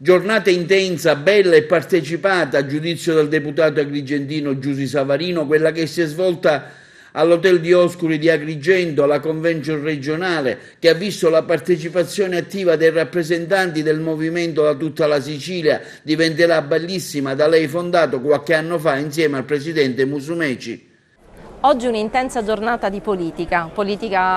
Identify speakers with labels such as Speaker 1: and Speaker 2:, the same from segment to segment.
Speaker 1: Giornata intensa, bella e partecipata, a giudizio del deputato agrigentino Giusy Savarino, quella che si è svolta all'Hotel Dioscuri di Agrigento, alla convention regionale, che ha visto la partecipazione attiva dei rappresentanti del movimento da tutta la Sicilia, diventerà bellissima, da lei fondato qualche anno fa insieme al presidente Musumeci.
Speaker 2: Oggi un'intensa giornata di politica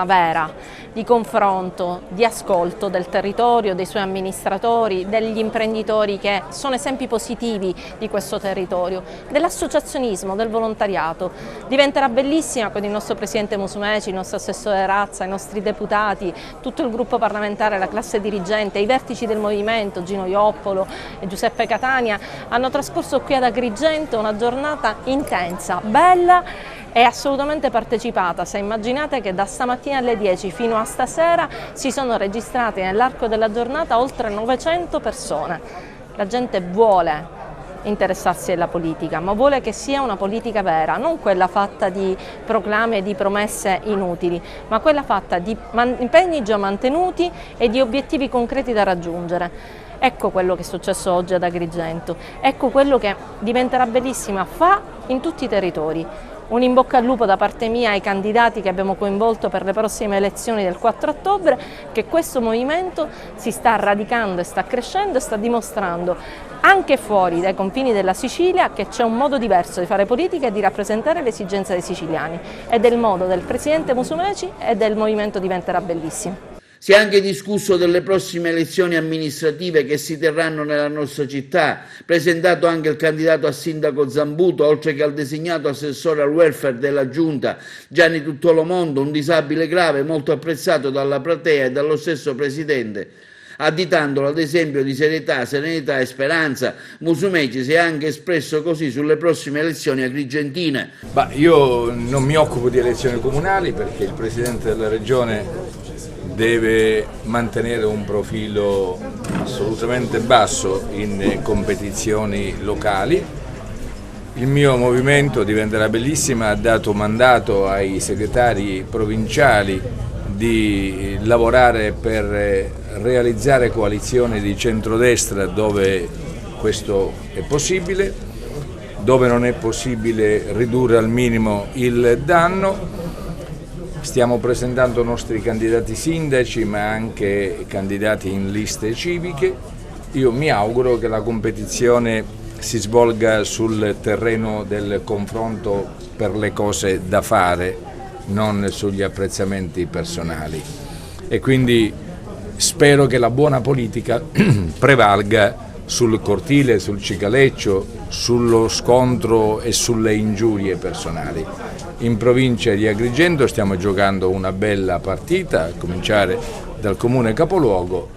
Speaker 2: vera, di confronto, di ascolto del territorio, dei suoi amministratori, degli imprenditori che sono esempi positivi di questo territorio, dell'associazionismo, del volontariato. Diventerà bellissima con il nostro presidente Musumeci, il nostro assessore Razza, i nostri deputati, tutto il gruppo parlamentare, la classe dirigente, i vertici del movimento, Gino Ioppolo e Giuseppe Catania, hanno trascorso qui ad Agrigento una giornata intensa, bella e assolutamente partecipata. Se immaginate che da stamattina alle 10 fino a stasera si sono registrate nell'arco della giornata oltre 900 persone. La gente vuole interessarsi alla politica, ma vuole che sia una politica vera, non quella fatta di proclami e di promesse inutili, ma quella fatta di impegni già mantenuti e di obiettivi concreti da raggiungere. Ecco quello che è successo oggi ad Agrigento, ecco quello che diventerà bellissima in tutti i territori. Un in bocca al lupo da parte mia ai candidati che abbiamo coinvolto per le prossime elezioni del 4 ottobre, che questo movimento si sta radicando e sta crescendo e sta dimostrando anche fuori dai confini della Sicilia che c'è un modo diverso di fare politica e di rappresentare le esigenze dei siciliani, e del modo del presidente Musumeci e del movimento diventerà bellissimo.
Speaker 1: Si è anche discusso delle prossime elezioni amministrative che si terranno nella nostra città, presentato anche il candidato a sindaco Zambuto, oltre che al designato assessore al welfare della giunta Gianni Tuttolomondo, un disabile grave molto apprezzato dalla platea e dallo stesso presidente. Additandolo ad esempio di serietà, serenità e speranza, Musumeci si è anche espresso così sulle prossime elezioni agrigentine.
Speaker 3: Io non mi occupo di elezioni comunali perché il presidente della regione deve mantenere un profilo assolutamente basso in competizioni locali. Il mio movimento Diventerà Bellissima ha dato mandato ai segretari provinciali di lavorare per realizzare coalizioni di centrodestra dove questo è possibile, dove non è possibile ridurre al minimo il danno. Stiamo presentando nostri candidati sindaci ma anche candidati in liste civiche. Io mi auguro che la competizione si svolga sul terreno del confronto per le cose da fare, non sugli apprezzamenti personali. E quindi spero che la buona politica prevalga sul cortile, sul cicaleccio, sullo scontro e sulle ingiurie personali. In provincia di Agrigento stiamo giocando una bella partita, a cominciare dal comune capoluogo.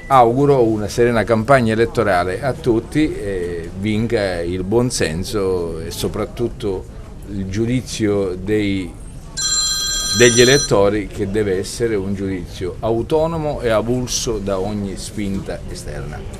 Speaker 3: Auguro una serena campagna elettorale a tutti e vinca il buonsenso e soprattutto il giudizio degli elettori, che deve essere un giudizio autonomo e avulso da ogni spinta esterna.